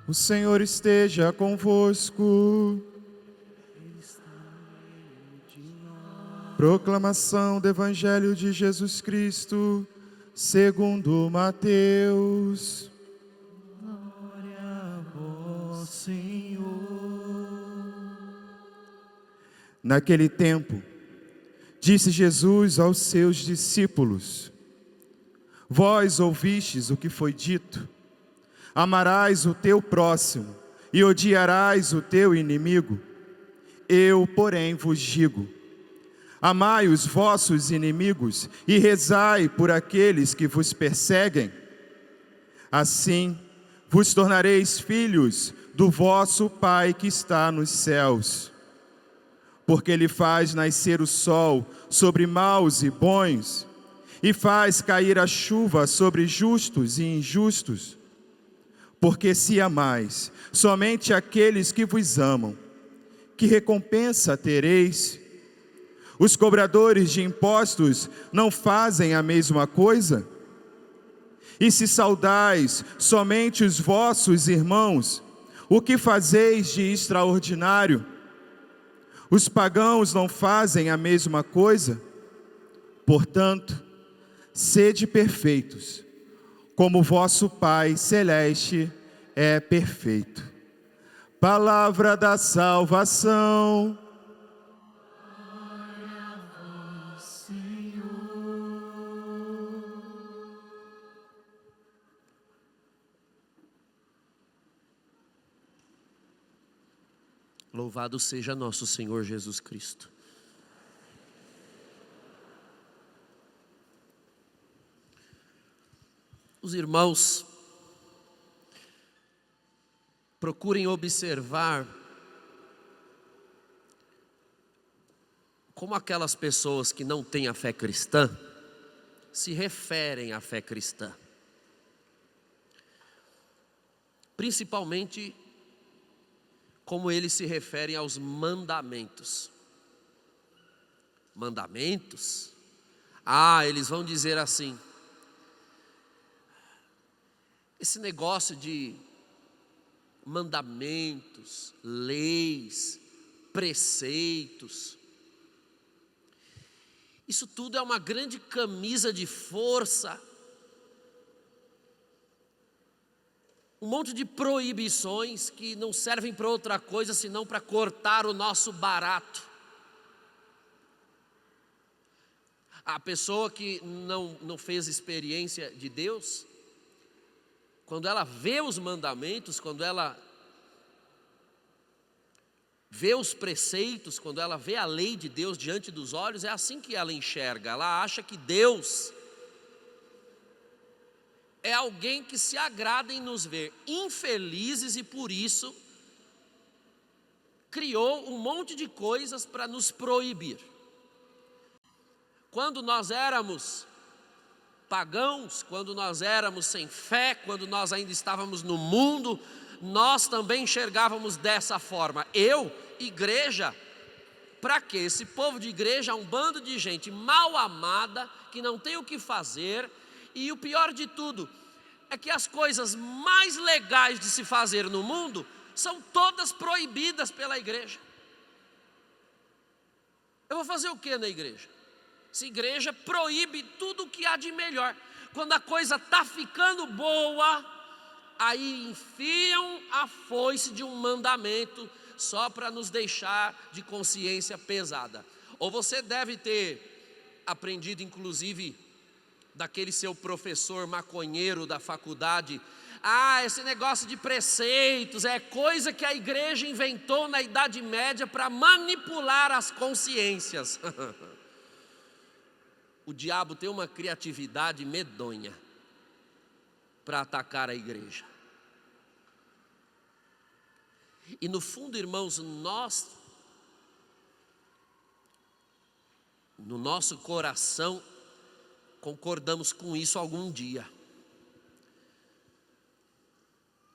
O Senhor esteja convosco. Proclamação do Evangelho de Jesus Cristo, segundo Mateus. Glória a vós, Senhor. Naquele tempo, disse Jesus aos seus discípulos: Vós ouvistes o que foi dito: amarás o teu próximo e odiarás o teu inimigo. Eu, porém, vos digo: amai os vossos inimigos e rezai por aqueles que vos perseguem. Assim, vos tornareis filhos do vosso Pai que está nos céus. Porque Ele faz nascer o sol sobre maus e bons, e faz cair a chuva sobre justos e injustos. Porque se amais somente aqueles que vos amam, que recompensa tereis? Os cobradores de impostos não fazem a mesma coisa? E se saudais somente os vossos irmãos, o que fazeis de extraordinário? Os pagãos não fazem a mesma coisa? Portanto, sede perfeitos, como vosso Pai Celeste é perfeito. Palavra da salvação. Louvado seja nosso Senhor Jesus Cristo. Os irmãos procurem observar como aquelas pessoas que não têm a fé cristã se referem à fé cristã. Principalmente como eles se referem aos mandamentos. Mandamentos? Eles vão dizer assim: esse negócio de mandamentos, leis, preceitos, isso tudo é uma grande camisa de força, um monte de proibições que não servem para outra coisa senão para cortar o nosso barato. A pessoa que não fez experiência de Deus, quando ela vê os mandamentos, quando ela vê os preceitos, quando ela vê a lei de Deus diante dos olhos, é assim que ela enxerga. Ela acha que Deus é alguém que se agrada em nos ver infelizes e por isso criou um monte de coisas para nos proibir. Quando nós éramos pagãos, quando nós éramos sem fé, quando nós ainda estávamos no mundo, nós também enxergávamos dessa forma. Igreja, para quê? Esse povo de igreja é um bando de gente mal amada, que não tem o que fazer, e o pior de tudo é que as coisas mais legais de se fazer no mundo são todas proibidas pela igreja. Eu vou fazer o que na igreja? Essa igreja proíbe tudo o que há de melhor. Quando a coisa está ficando boa, aí enfiam a foice de um mandamento só para nos deixar de consciência pesada. Ou você deve ter aprendido, inclusive, daquele seu professor maconheiro da faculdade: esse negócio de preceitos é coisa que a igreja inventou na Idade Média para manipular as consciências. O diabo tem uma criatividade medonha para atacar a igreja. E no fundo, irmãos, nós, no nosso coração, concordamos com isso algum dia.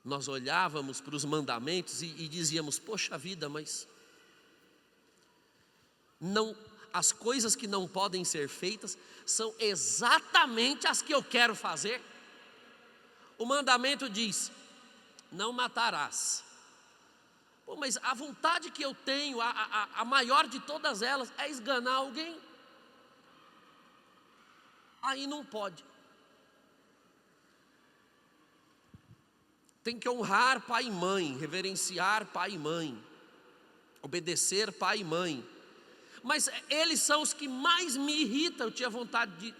Nós olhávamos para os mandamentos e dizíamos: poxa vida, mas não, as coisas que não podem ser feitas são exatamente as que eu quero fazer. O mandamento diz: não matarás. Pô, mas a vontade que eu tenho, a maior de todas elas, é esganar alguém. Aí não pode. Tem que honrar pai e mãe, reverenciar pai e mãe, obedecer pai e mãe. Mas eles são os que mais me irritam. Eu tinha vontade de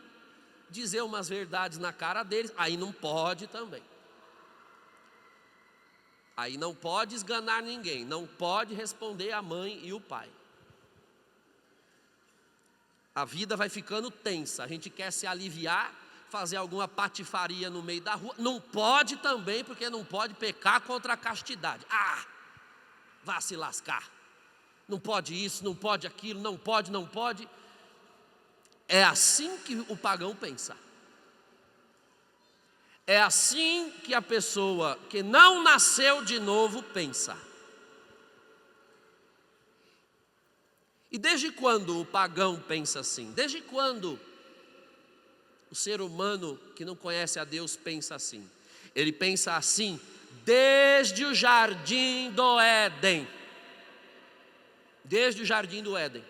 dizer umas verdades na cara deles. Aí não pode também. Aí não pode esganar ninguém. Não pode responder a mãe e o pai. A vida vai ficando tensa. A gente quer se aliviar, fazer alguma patifaria no meio da rua. Não pode também, porque não pode pecar contra a castidade. Vá se lascar. Não pode isso, não pode aquilo, não pode, não pode. É assim que o pagão pensa. É assim que a pessoa que não nasceu de novo pensa. E desde quando o pagão pensa assim? Desde quando o ser humano que não conhece a Deus pensa assim? Ele pensa assim desde o jardim do Éden. Desde o jardim do Éden.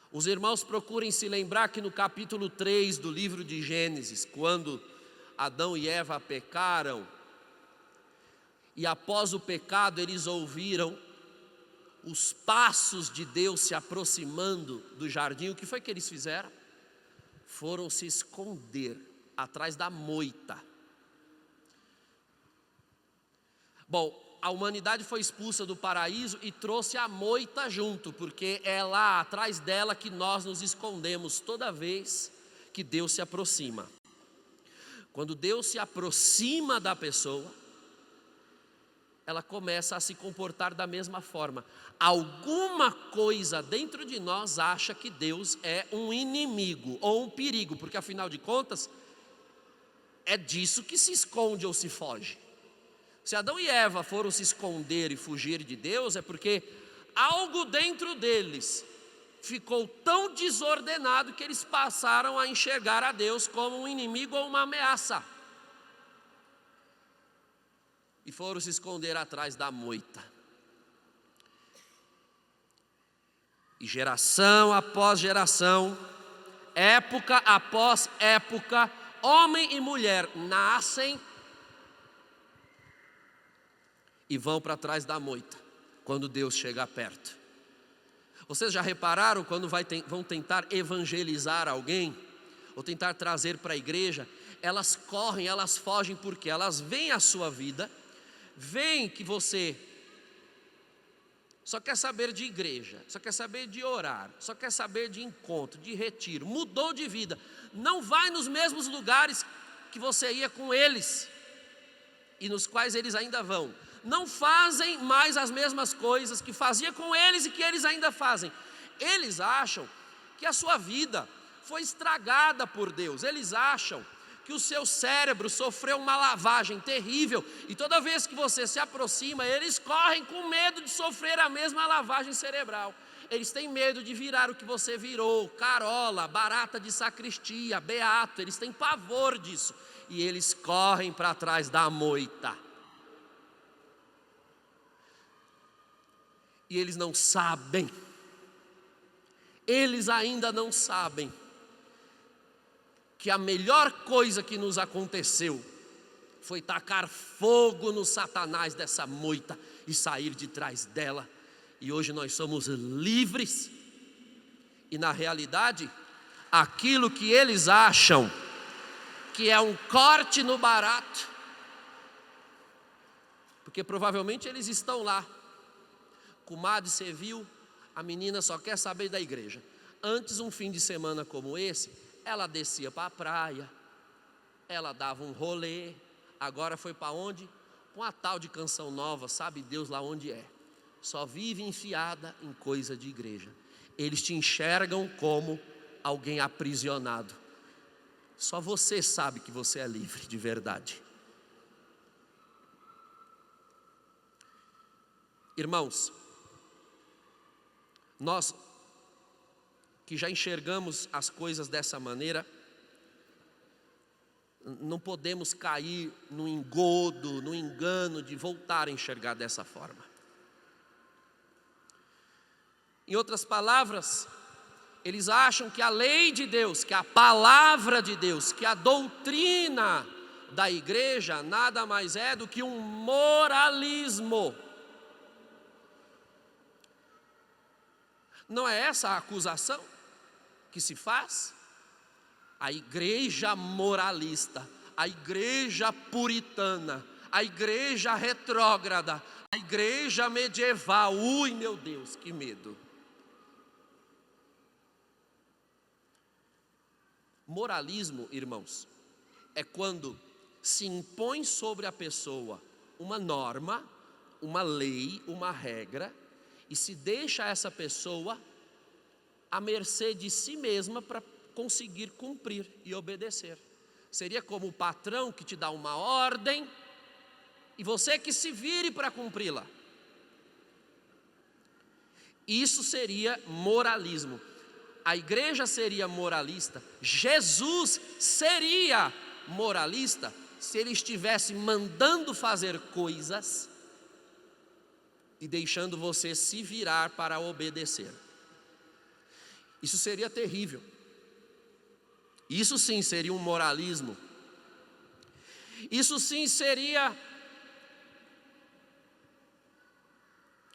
Os irmãos procurem se lembrar que no capítulo 3 do livro de Gênesis, quando Adão e Eva pecaram, e após o pecado eles ouviram os passos de Deus se aproximando do jardim, o que foi que eles fizeram? Foram se esconder atrás da moita. Bom, a humanidade foi expulsa do paraíso e trouxe a moita junto, porque é lá atrás dela que nós nos escondemos toda vez que Deus se aproxima. Quando Deus se aproxima da pessoa, ela começa a se comportar da mesma forma. Alguma coisa dentro de nós acha que Deus é um inimigo ou um perigo, porque afinal de contas, é disso que se esconde ou se foge. Se Adão e Eva foram se esconder e fugir de Deus, é porque algo dentro deles ficou tão desordenado que eles passaram a enxergar a Deus como um inimigo ou uma ameaça. E foram se esconder atrás da moita. E geração após geração, época após época, homem e mulher nascem e vão para trás da moita, quando Deus chega perto. Vocês já repararam quando vão tentar evangelizar alguém, ou tentar trazer para a igreja, elas correm, elas fogem, porque elas veem a sua vida, veem que você só quer saber de igreja, só quer saber de orar, só quer saber de encontro, de retiro, mudou de vida, não vai nos mesmos lugares que você ia com eles, e nos quais eles ainda vão. Não fazem mais as mesmas coisas que fazia com eles e que eles ainda fazem. Eles acham que a sua vida foi estragada por Deus. Eles acham que o seu cérebro sofreu uma lavagem terrível, e toda vez que você se aproxima, eles correm com medo de sofrer a mesma lavagem cerebral. Eles têm medo de virar o que você virou, carola, barata de sacristia, beato. Eles têm pavor disso, e eles correm para trás da moita. E eles não sabem, eles ainda não sabem, que a melhor coisa que nos aconteceu foi tacar fogo no Satanás dessa moita e sair de trás dela. E hoje nós somos livres. E na realidade, aquilo que eles acham que é um corte no barato, porque provavelmente eles estão lá. Comadre, você viu? A menina só quer saber da igreja. Antes, um fim de semana como esse, ela descia para a praia, ela dava um rolê. Agora foi para onde? Com a tal de Canção Nova, sabe Deus lá onde é. Só vive enfiada em coisa de igreja. Eles te enxergam como alguém aprisionado. Só você sabe que você é livre de verdade. Irmãos, nós que já enxergamos as coisas dessa maneira, não podemos cair no engodo, no engano de voltar a enxergar dessa forma. Em outras palavras, eles acham que a lei de Deus, que a palavra de Deus, que a doutrina da igreja nada mais é do que um moralismo. Não é essa a acusação que se faz? A igreja moralista, a igreja puritana, a igreja retrógrada, a igreja medieval. Ui, meu Deus, que medo. Moralismo, irmãos, é quando se impõe sobre a pessoa uma norma, uma lei, uma regra, e se deixa essa pessoa à mercê de si mesma para conseguir cumprir e obedecer. Seria como o patrão que te dá uma ordem e você que se vire para cumpri-la. Isso seria moralismo. A igreja seria moralista, Jesus seria moralista se ele estivesse mandando fazer coisas e deixando você se virar para obedecer. Isso seria terrível. Isso sim seria um moralismo. Isso sim seria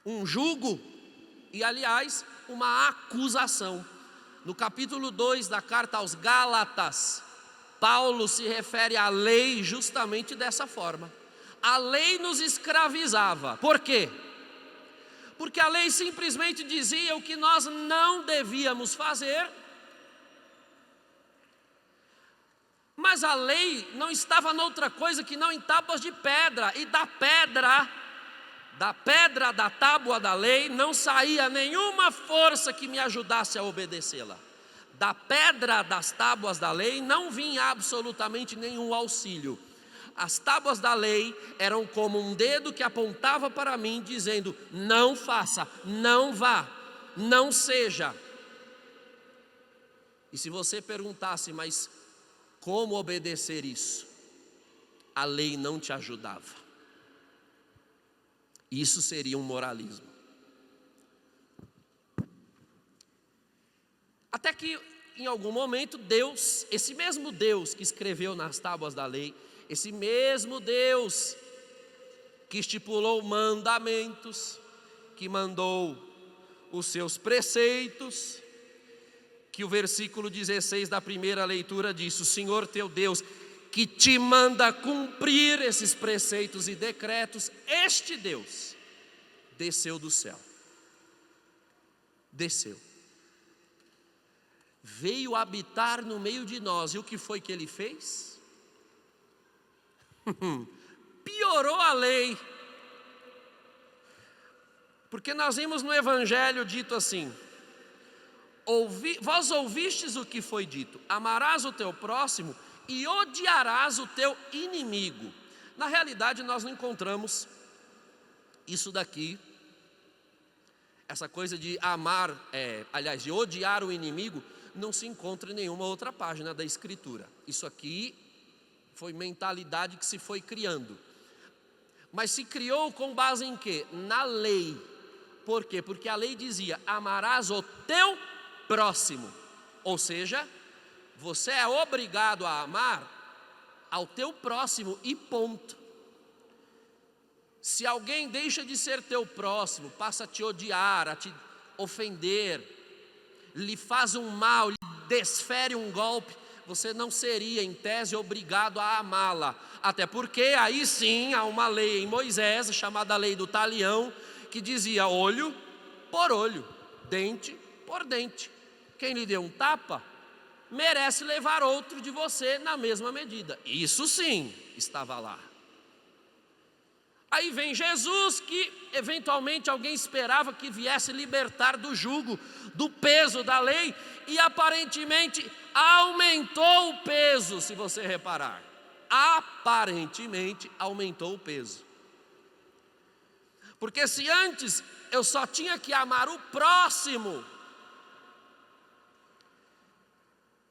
um jugo e, aliás, uma acusação. No capítulo 2 da carta aos Gálatas, Paulo se refere à lei justamente dessa forma. A lei nos escravizava. Por quê? Porque a lei simplesmente dizia o que nós não devíamos fazer, mas a lei não estava noutra coisa que não em tábuas de pedra, e da pedra da tábua da lei não saía nenhuma força que me ajudasse a obedecê-la. Da pedra das tábuas da lei não vinha absolutamente nenhum auxílio. As tábuas da lei eram como um dedo que apontava para mim, dizendo: não faça, não vá, não seja. E se você perguntasse, mas como obedecer isso? A lei não te ajudava. Isso seria um moralismo. Até que em algum momento Deus, esse mesmo Deus que escreveu nas tábuas da lei, esse mesmo Deus que estipulou mandamentos, que mandou os seus preceitos, que o versículo 16 da primeira leitura diz: o Senhor teu Deus que te manda cumprir esses preceitos e decretos, este Deus desceu do céu. Desceu. Veio habitar no meio de nós. E o que foi que ele fez? Piorou a lei. Porque nós vimos no Evangelho dito assim: vós ouvistes o que foi dito, amarás o teu próximo e odiarás o teu inimigo. Na realidade nós não encontramos isso daqui, essa coisa de amar, de odiar o inimigo, não se encontra em nenhuma outra página da Escritura. Isso aqui foi mentalidade que se foi criando. Mas se criou com base em quê? Na lei. Por quê? Porque a lei dizia: amarás o teu próximo. Ou seja, você é obrigado a amar ao teu próximo e ponto. Se alguém deixa de ser teu próximo, passa a te odiar, a te ofender, lhe faz um mal, lhe desfere um golpe, você não seria, em tese, obrigado a amá-la. Até porque aí sim há uma lei em Moisés, chamada lei do talião, que dizia olho por olho, dente por dente. Quem lhe deu um tapa, merece levar outro de você na mesma medida. Isso sim estava lá. Aí vem Jesus, que eventualmente alguém esperava que viesse libertar do jugo, do peso da lei, e aparentemente aumentou o peso, se você reparar. Aparentemente aumentou o peso. Porque se antes eu só tinha que amar o próximo,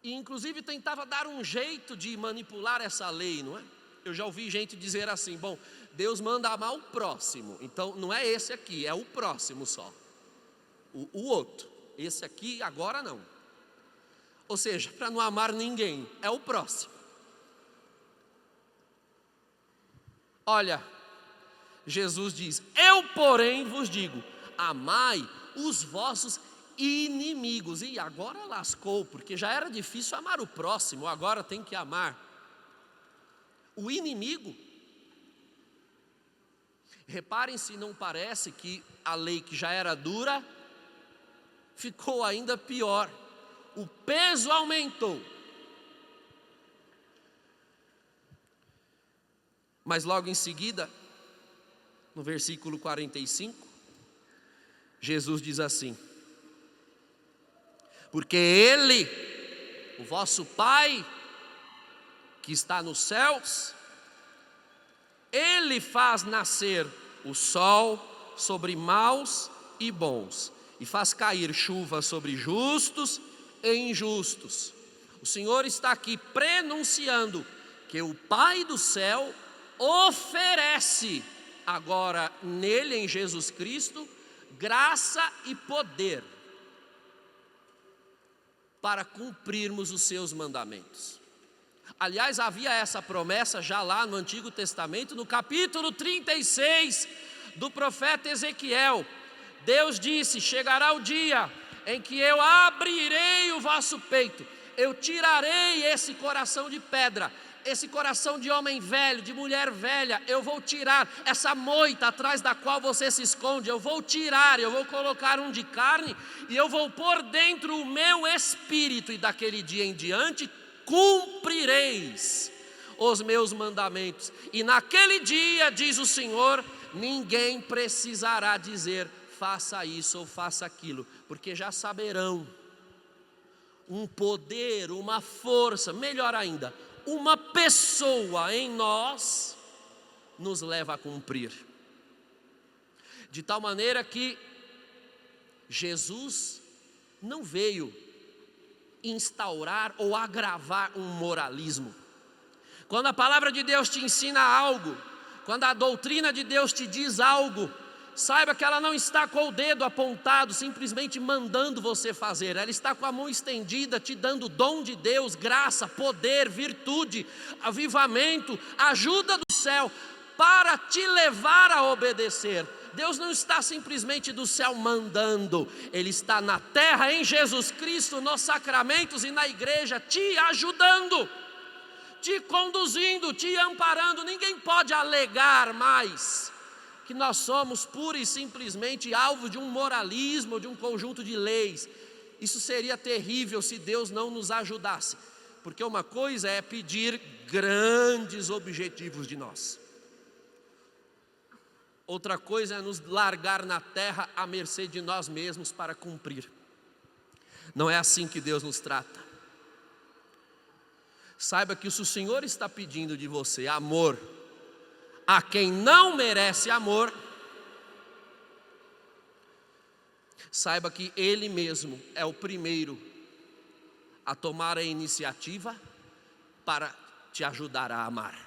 e inclusive tentava dar um jeito de manipular essa lei, não é? Eu já ouvi gente dizer assim: bom, Deus manda amar o próximo, então não é esse aqui, é o próximo só, o outro, esse aqui agora não. Ou seja, para não amar ninguém, é o próximo. Olha, Jesus diz: eu porém vos digo, amai os vossos inimigos. E agora lascou, porque já era difícil amar o próximo, agora tem que amar o inimigo. Reparem se não parece que a lei que já era dura ficou ainda pior. O peso aumentou. Mas logo em seguida, no versículo 45, Jesus diz assim: porque Ele, o vosso Pai, que está nos céus, Ele faz nascer o sol sobre maus e bons, e faz cair chuva sobre justos e injustos. O Senhor está aqui prenunciando que o Pai do céu oferece agora nele, em Jesus Cristo, graça e poder para cumprirmos os seus mandamentos. Aliás, havia essa promessa já lá no Antigo Testamento, no capítulo 36 do profeta Ezequiel. Deus disse: chegará o dia em que eu abrirei o vosso peito, eu tirarei esse coração de pedra, esse coração de homem velho, de mulher velha, eu vou tirar essa moita atrás da qual você se esconde, eu vou tirar, eu vou colocar um de carne e eu vou pôr dentro o meu espírito, e daquele dia em diante cumprireis os meus mandamentos, e naquele dia, diz o Senhor, ninguém precisará dizer faça isso ou faça aquilo, porque já saberão. Um poder, uma força, melhor ainda, uma pessoa em nós nos leva a cumprir. De tal maneira que Jesus não veio instaurar ou agravar um moralismo. Quando a palavra de Deus te ensina algo, quando a doutrina de Deus te diz algo, saiba que ela não está com o dedo apontado, simplesmente mandando você fazer. Ela está com a mão estendida, te dando dom de Deus, graça, poder, virtude, avivamento, ajuda do céu, para te levar a obedecer. Deus não está simplesmente do céu mandando, Ele está na terra, em Jesus Cristo, nos sacramentos e na igreja, te ajudando, te conduzindo, te amparando. Ninguém pode alegar mais que nós somos pura e simplesmente alvo de um moralismo, de um conjunto de leis. Isso seria terrível se Deus não nos ajudasse, porque uma coisa é pedir grandes objetivos de nós, outra coisa é nos largar na terra à mercê de nós mesmos para cumprir. Não é assim que Deus nos trata. Saiba que se o Senhor está pedindo de você amor a quem não merece amor, saiba que Ele mesmo é o primeiro a tomar a iniciativa para te ajudar a amar.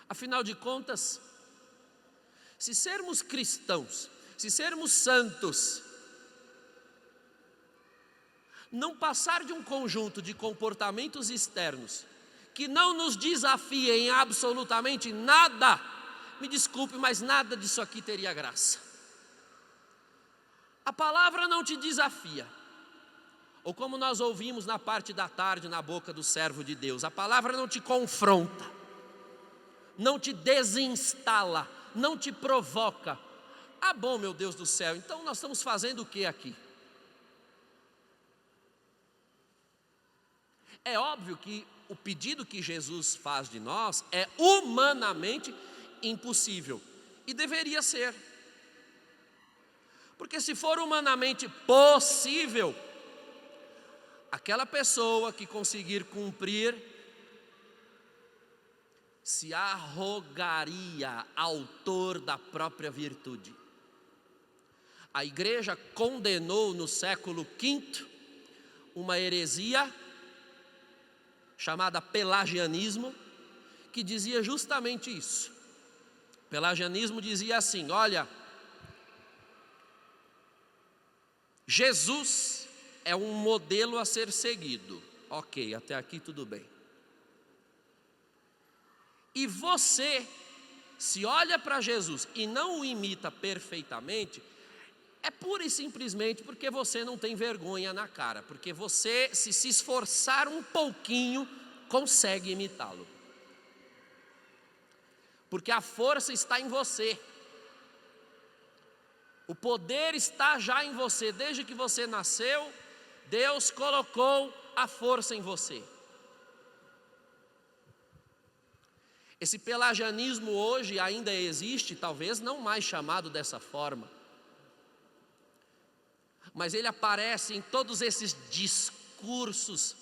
Afinal de contas, se sermos cristãos, se sermos santos, não passar de um conjunto de comportamentos externos que não nos desafiem em absolutamente nada, me desculpe, mas nada disso aqui teria graça. A palavra não te desafia, ou como nós ouvimos na parte da tarde na boca do servo de Deus, a palavra não te confronta, não te desinstala, não te provoca. Ah, bom, meu Deus do céu, então nós estamos fazendo o que aqui? É óbvio que o pedido que Jesus faz de nós é humanamente impossível, e deveria ser, porque se for humanamente possível, aquela pessoa que conseguir cumprir se arrogaria autor da própria virtude. A igreja condenou no século V uma heresia chamada pelagianismo, que dizia justamente isso. O pelagianismo dizia assim: olha, Jesus é um modelo a ser seguido. Ok, até aqui tudo bem. E você, se olha para Jesus e não o imita perfeitamente, é pura e simplesmente porque você não tem vergonha na cara, porque você, se esforçar um pouquinho, consegue imitá-lo. Porque a força está em você. O poder está já em você. Desde que você nasceu, Deus colocou a força em você. Esse pelagianismo hoje ainda existe, talvez não mais chamado dessa forma, mas ele aparece em todos esses discursos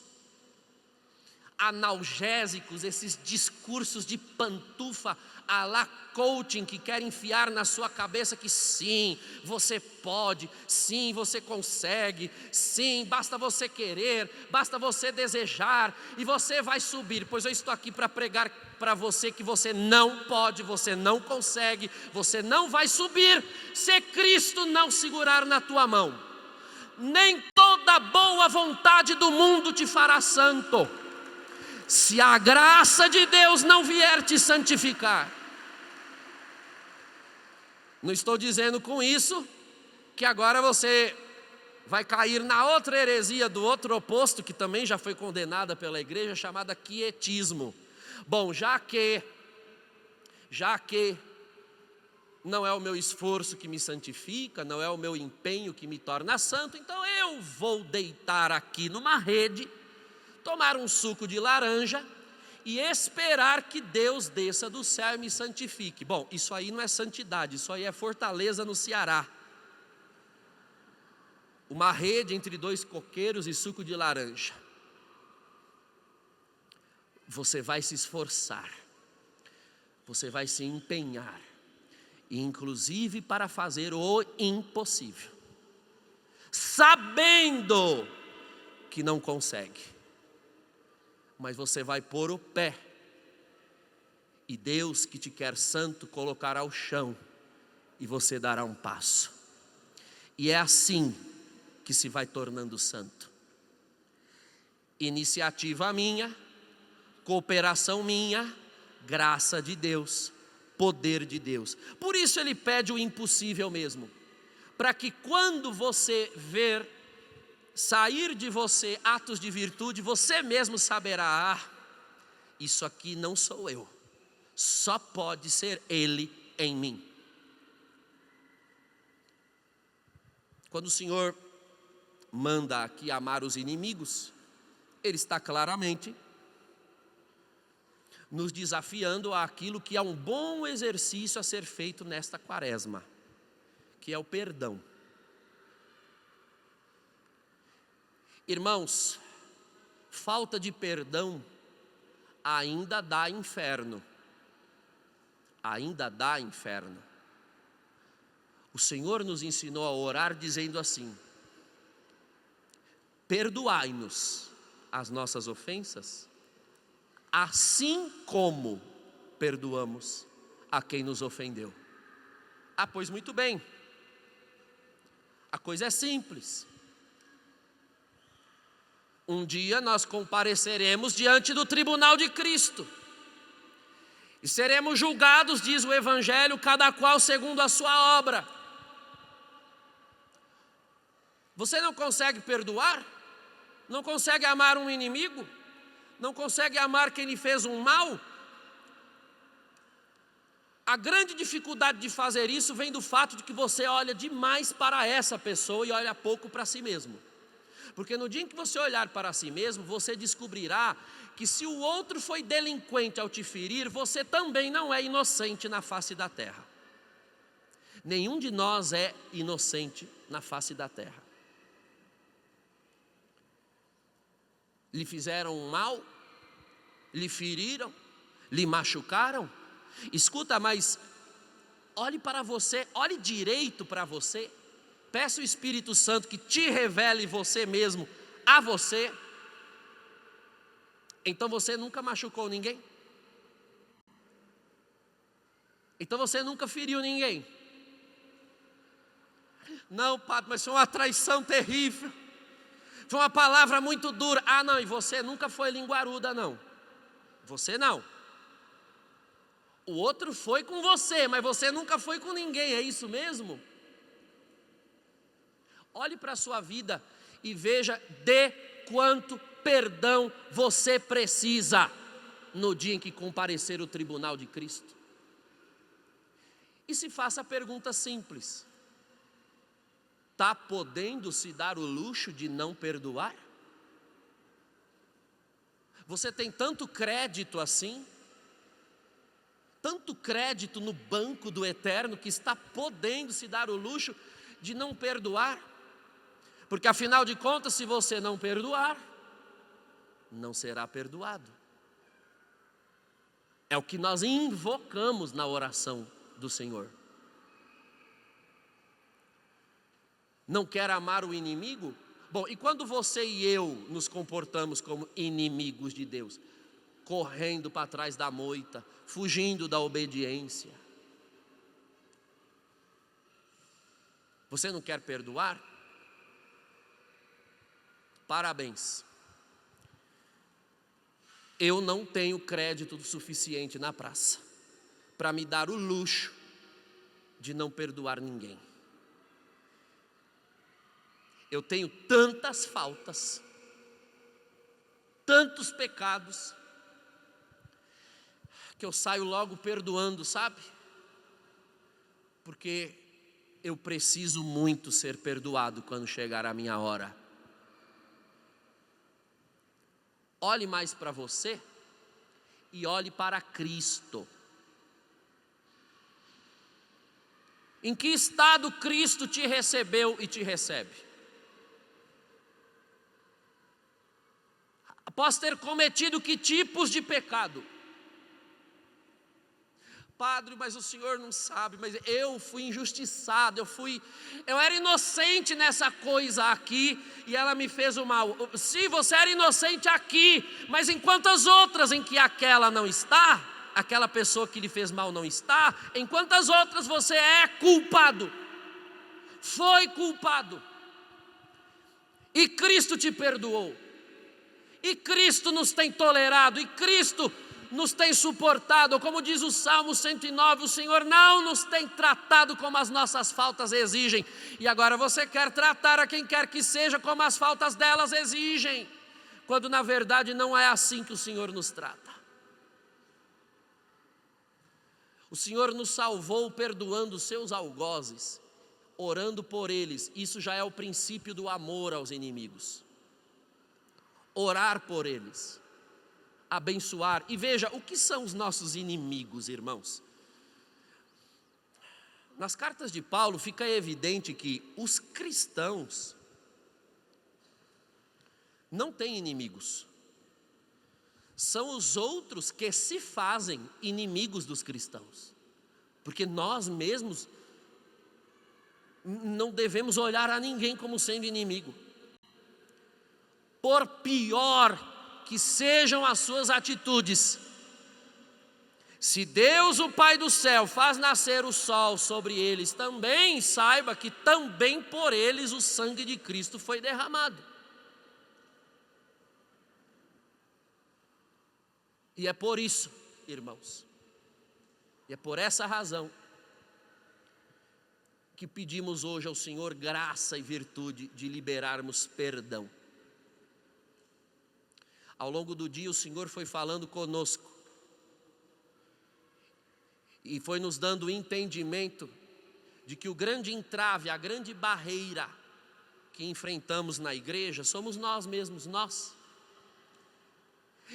analgésicos, esses discursos de pantufa à la coaching, que quer enfiar na sua cabeça que sim, você pode, sim, você consegue, sim, basta você querer, basta você desejar e você vai subir. Pois eu estou aqui para pregar para você que você não pode, você não consegue, você não vai subir se Cristo não segurar na tua mão. Nem toda boa vontade do mundo te fará santo, se a graça de Deus não vier te santificar. Não estou dizendo com isso que agora você vai cair na outra heresia do outro oposto, que também já foi condenada pela igreja, chamada quietismo. Bom, já que não é o meu esforço que me santifica, não é o meu empenho que me torna santo, então eu vou deitar aqui numa rede, tomar um suco de laranja e esperar que Deus desça do céu e me santifique. Bom, isso aí não é santidade, isso aí é Fortaleza no Ceará. Uma rede entre dois coqueiros e suco de laranja. Você vai se esforçar, você vai se empenhar, inclusive para fazer o impossível, sabendo que não consegue, mas você vai pôr o pé, e Deus que te quer santo colocará o chão, e você dará um passo, e é assim que se vai tornando santo. Iniciativa minha, cooperação minha, graça de Deus, poder de Deus. Por isso ele pede o impossível mesmo, para que quando você ver sair de você atos de virtude, você mesmo saberá: isso aqui não sou eu, só pode ser Ele em mim. Quando o Senhor manda aqui amar os inimigos, Ele está claramente nos desafiando àquilo que é um bom exercício a ser feito nesta quaresma, que é o perdão. Irmãos, falta de perdão ainda dá inferno. Ainda dá inferno. O Senhor nos ensinou a orar dizendo assim: perdoai-nos as nossas ofensas, assim como perdoamos a quem nos ofendeu. Pois muito bem, a coisa é simples. Um dia nós compareceremos diante do tribunal de Cristo e seremos julgados, diz o Evangelho, cada qual segundo a sua obra. Você não consegue perdoar? Não consegue amar um inimigo? Não consegue amar quem lhe fez um mal? A grande dificuldade de fazer isso vem do fato de que você olha demais para essa pessoa e olha pouco para si mesmo. Porque no dia em que você olhar para si mesmo, você descobrirá que se o outro foi delinquente ao te ferir, você também não é inocente na face da terra. Nenhum de nós é inocente na face da terra. Lhe fizeram um mal, lhe feriram, lhe machucaram. Escuta, mas olhe para você, olhe direito para você. Peça o Espírito Santo que te revele você mesmo a você, então você nunca machucou ninguém? Então você nunca feriu ninguém? Não, padre, mas foi uma traição terrível. Foi uma palavra muito dura. Ah, não, e você nunca foi linguaruda, não. Você não. O outro foi com você, mas você nunca foi com ninguém, é isso mesmo? Olhe para a sua vida e veja de quanto perdão você precisa no dia em que comparecer o tribunal de Cristo. E se faça a pergunta simples: está podendo se dar o luxo de não perdoar? Você tem tanto crédito assim? Tanto crédito no banco do eterno que está podendo se dar o luxo de não perdoar? Porque afinal de contas, se você não perdoar, não será perdoado. É o que nós invocamos na oração do Senhor. Não quer amar o inimigo? Bom, e quando você e eu nos comportamos como inimigos de Deus? Correndo para trás da moita, fugindo da obediência. Você não quer perdoar? Parabéns. Eu não tenho crédito suficiente na praça para me dar o luxo de não perdoar ninguém. Eu tenho tantas faltas, tantos pecados, que eu saio logo perdoando, sabe? Porque eu preciso muito ser perdoado quando chegar a minha hora. Olhe mais para você e olhe para Cristo. Em que estado Cristo te recebeu e te recebe? Após ter cometido que tipos de pecado? Padre, mas o senhor não sabe, mas eu fui injustiçado, eu era inocente nessa coisa aqui e ela me fez o mal. Sim, você era inocente aqui, mas em quantas outras em que aquela não está, aquela pessoa que lhe fez mal não está, em quantas outras você é culpado, foi culpado, e Cristo te perdoou, e Cristo nos tem tolerado, e Cristo nos tem suportado, como diz o Salmo 109, o Senhor não nos tem tratado como as nossas faltas exigem, e agora você quer tratar a quem quer que seja como as faltas delas exigem, quando na verdade não é assim que o Senhor nos trata. O Senhor nos salvou perdoando os seus algozes, orando por eles. Isso já é o princípio do amor aos inimigos. Orar por eles, abençoar. E veja, o que são os nossos inimigos, irmãos? Nas cartas de Paulo fica evidente que os cristãos não têm inimigos. São os outros que se fazem inimigos dos cristãos. Porque nós mesmos não devemos olhar a ninguém como sendo inimigo. Por pior que sejam as suas atitudes, se Deus, o Pai do céu, faz nascer o sol sobre eles, também saiba que também por eles o sangue de Cristo foi derramado. E é por isso, irmãos, e é por essa razão que pedimos hoje ao Senhor graça e virtude de liberarmos perdão. Ao longo do dia o Senhor foi falando conosco e foi nos dando o entendimento de que o grande entrave, a grande barreira que enfrentamos na igreja somos nós mesmos, nós.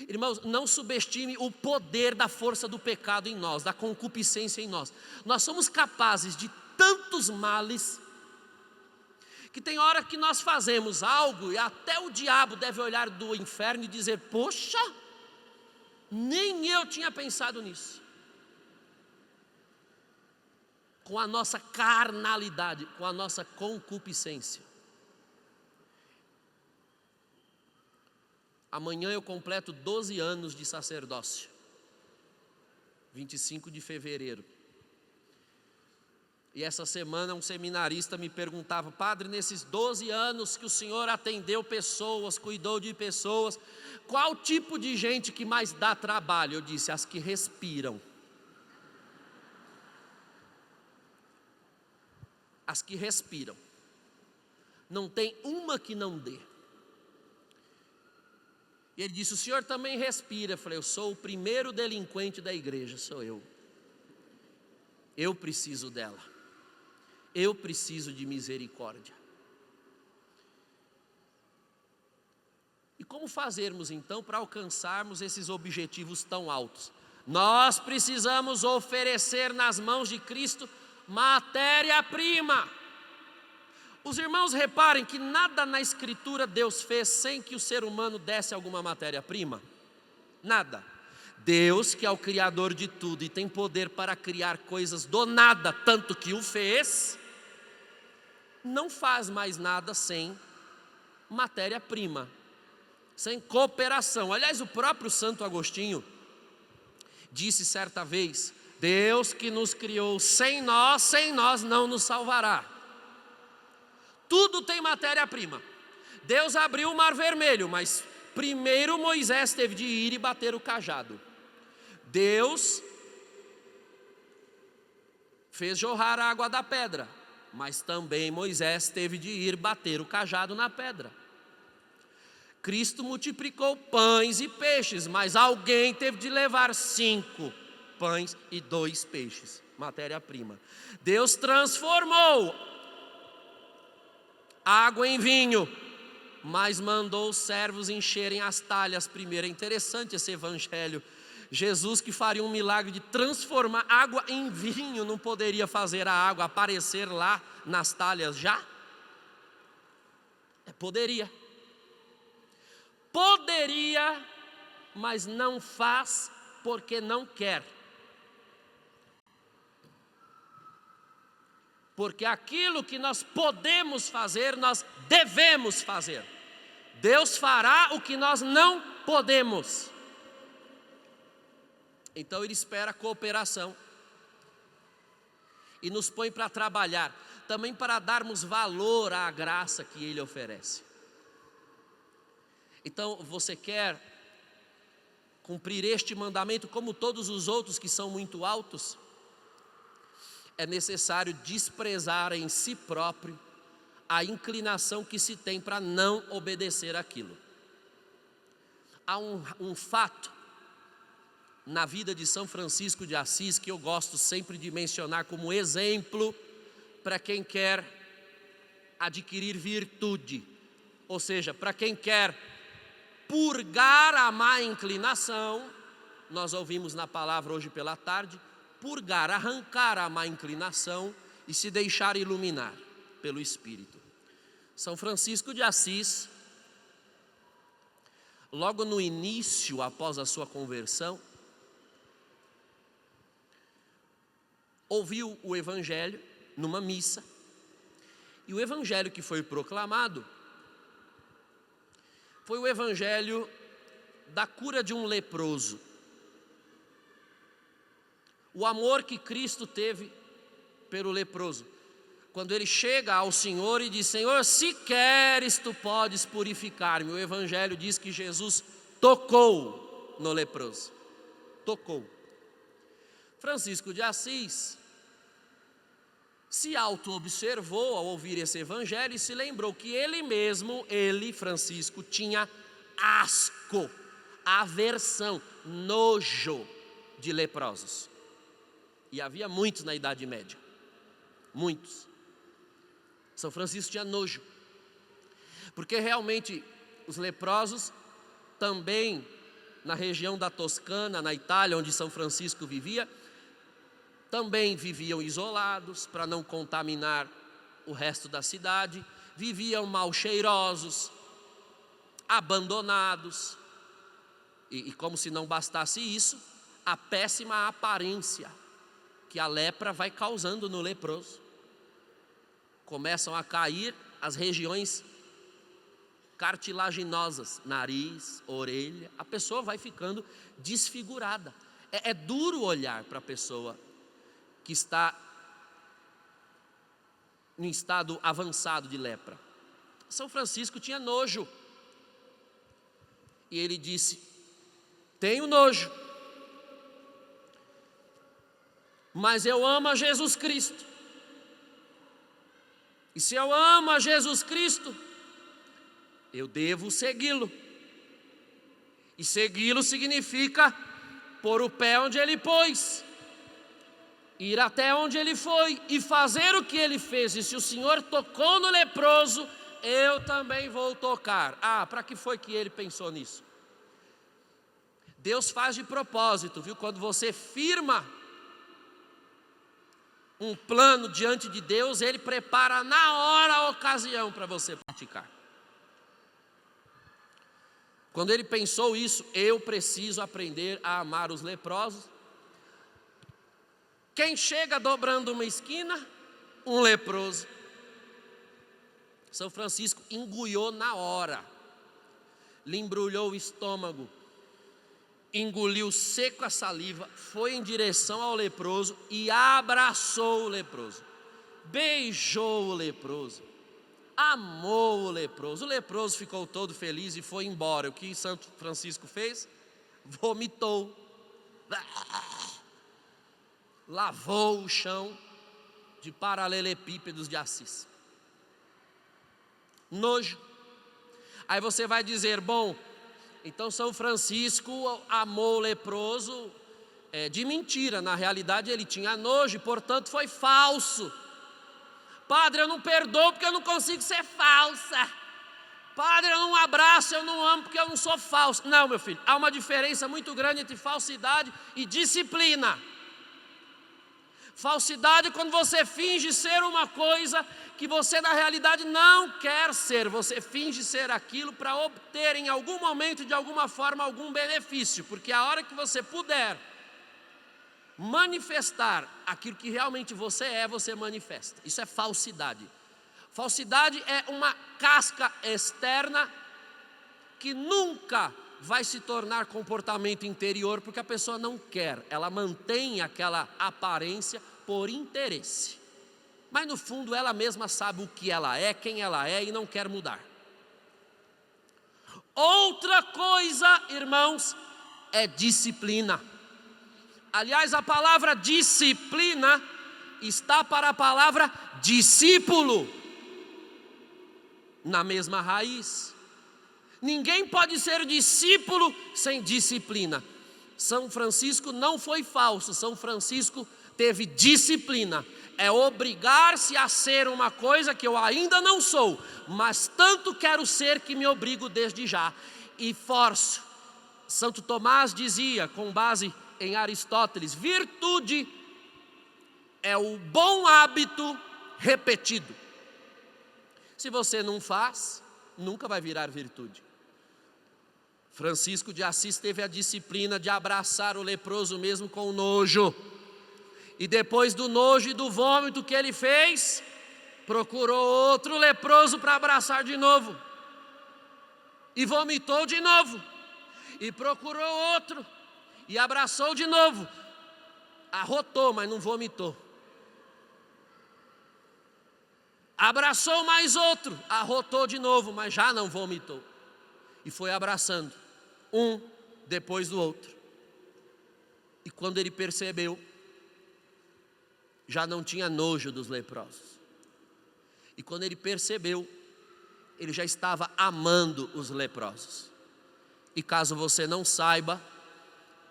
Irmãos, não subestime o poder da força do pecado em nós, da concupiscência em nós. Nós somos capazes de tantos males, que tem hora que nós fazemos algo e até o diabo deve olhar do inferno e dizer: poxa, nem eu tinha pensado nisso. Com a nossa carnalidade, com a nossa concupiscência. Amanhã eu completo 12 anos de sacerdócio, 25 de fevereiro. E essa semana um seminarista me perguntava: padre, nesses 12 anos que o senhor atendeu pessoas, cuidou de pessoas, qual tipo de gente que mais dá trabalho? Eu disse: as que respiram. As que respiram. Não tem uma que não dê. E ele disse: o senhor também respira. Eu falei: eu sou o primeiro delinquente da igreja, sou eu. Eu preciso dela. Eu preciso de misericórdia. E como fazermos então para alcançarmos esses objetivos tão altos? Nós precisamos oferecer nas mãos de Cristo matéria-prima. Os irmãos reparem que nada na Escritura Deus fez sem que o ser humano desse alguma matéria-prima. Nada. Deus, que é o Criador de tudo e tem poder para criar coisas do nada, tanto que o fez, não faz mais nada sem matéria-prima, sem cooperação. Aliás, o próprio Santo Agostinho disse certa vez: Deus que nos criou sem nós não nos salvará. Tudo tem matéria-prima. Deus abriu o Mar Vermelho, mas primeiro Moisés teve de ir e bater o cajado. Deus fez jorrar a água da pedra, mas também Moisés teve de ir bater o cajado na pedra. Cristo multiplicou pães e peixes, mas alguém teve de levar 5 pães e 2 peixes, matéria-prima. Deus transformou água em vinho, mas mandou os servos encherem as talhas primeiro. É interessante esse evangelho. Jesus, que faria um milagre de transformar água em vinho, não poderia fazer a água aparecer lá nas talhas já? Poderia. Poderia, mas não faz porque não quer. Porque aquilo que nós podemos fazer, nós devemos fazer. Deus fará o que nós não podemos. Então Ele espera a cooperação e nos põe para trabalhar, também para darmos valor à graça que Ele oferece. Então, você quer cumprir este mandamento como todos os outros que são muito altos? É necessário desprezar em si próprio a inclinação que se tem para não obedecer aquilo. Há um fato na vida de São Francisco de Assis que eu gosto sempre de mencionar como exemplo para quem quer adquirir virtude, ou seja, para quem quer purgar a má inclinação. Nós ouvimos na palavra hoje pela tarde: purgar, arrancar a má inclinação e se deixar iluminar pelo Espírito. São Francisco de Assis, logo no início, após a sua conversão, ouviu o Evangelho numa missa, e o Evangelho que foi proclamado foi o Evangelho da cura de um leproso. O amor que Cristo teve pelo leproso. Quando ele chega ao Senhor e diz: Senhor, se queres, tu podes purificar-me. O Evangelho diz que Jesus tocou no leproso. Tocou. Francisco de Assis se auto-observou ao ouvir esse Evangelho e se lembrou que ele mesmo, Francisco, tinha asco, aversão, nojo de leprosos. E havia muitos na Idade Média, muitos. São Francisco tinha nojo, porque realmente os leprosos também na região da Toscana, na Itália, onde São Francisco vivia, também viviam isolados para não contaminar o resto da cidade, viviam mal cheirosos, abandonados, e como se não bastasse isso, a péssima aparência que a lepra vai causando no leproso. Começam a cair as regiões cartilaginosas, nariz, orelha, a pessoa vai ficando desfigurada. É duro olhar para a pessoa que está em estado avançado de lepra. São Francisco tinha nojo. E ele disse: tenho nojo, mas eu amo a Jesus Cristo. E se eu amo a Jesus Cristo, eu devo segui-lo. E segui-lo significa pôr o pé onde ele pôs, ir até onde ele foi e fazer o que ele fez. E se o Senhor tocou no leproso, eu também vou tocar. Para que foi que ele pensou nisso? Deus faz de propósito, viu? Quando você firma um plano diante de Deus, Ele prepara na hora a ocasião para você praticar. Quando ele pensou isso, eu preciso aprender a amar os leprosos. Quem chega dobrando uma esquina? Um leproso. São Francisco engoliu na hora, lhe embrulhou o estômago, engoliu seco a saliva, foi em direção ao leproso e abraçou o leproso, beijou o leproso, amou o leproso. O leproso ficou todo feliz e foi embora. O que Santo Francisco fez? Vomitou, lavou o chão de paralelepípedos de Assis. Nojo. Aí você vai dizer: bom, então São Francisco amou o leproso de mentira. Na realidade ele tinha nojo e portanto foi falso. Padre, eu não perdoo porque eu não consigo ser falsa. Padre, eu não abraço, eu não amo porque eu não sou falso. Não, meu filho, há uma diferença muito grande entre falsidade e disciplina. Falsidade é quando você finge ser uma coisa que você na realidade não quer ser. Você finge ser aquilo para obter em algum momento, de alguma forma, algum benefício. Porque a hora que você puder manifestar aquilo que realmente você manifesta. Isso é falsidade. Falsidade é uma casca externa que nunca vai se tornar comportamento interior, porque a pessoa não quer, ela mantém aquela aparência por interesse, mas no fundo ela mesma sabe o que ela é, quem ela é e não quer mudar. Outra coisa, irmãos, é disciplina. Aliás, a palavra disciplina está para a palavra discípulo, na mesma raiz. Ninguém pode ser discípulo sem disciplina. São Francisco não foi falso, São Francisco teve disciplina. É obrigar-se a ser uma coisa que eu ainda não sou, mas tanto quero ser que me obrigo desde já e forço. Santo Tomás dizia, com base em Aristóteles, virtude é o bom hábito repetido. Se você não faz, nunca vai virar virtude. Francisco de Assis teve a disciplina de abraçar o leproso mesmo com nojo. E depois do nojo e do vômito que ele fez, procurou outro leproso para abraçar de novo. E vomitou de novo. E procurou outro. E abraçou de novo. Arrotou, mas não vomitou. Abraçou mais outro. Arrotou de novo, mas já não vomitou. E foi abraçando, um depois do outro. E quando ele percebeu, já não tinha nojo dos leprosos. E quando ele percebeu, ele já estava amando os leprosos. E caso você não saiba,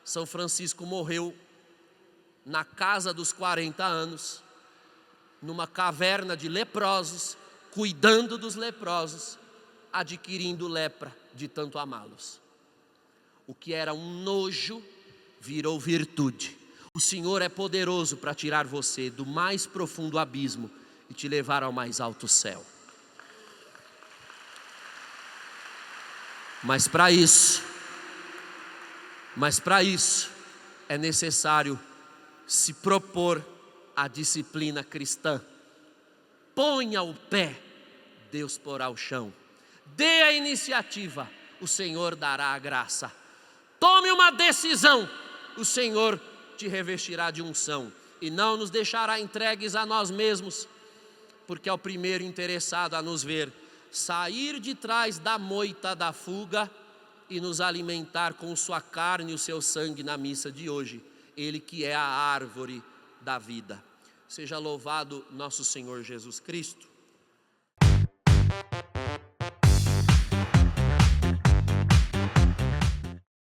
São Francisco morreu na casa dos 40 anos, numa caverna de leprosos, cuidando dos leprosos, adquirindo lepra de tanto amá-los. O que era um nojo virou virtude. O Senhor é poderoso para tirar você do mais profundo abismo e te levar ao mais alto céu. Mas para isso é necessário se propor a disciplina cristã. Ponha o pé, Deus porá o chão. Dê a iniciativa, o Senhor dará a graça. Tome uma decisão, o Senhor te revestirá de unção e não nos deixará entregues a nós mesmos, porque é o primeiro interessado a nos ver sair de trás da moita da fuga e nos alimentar com sua carne e o seu sangue na missa de hoje. Ele que é a árvore da vida. Seja louvado nosso Senhor Jesus Cristo.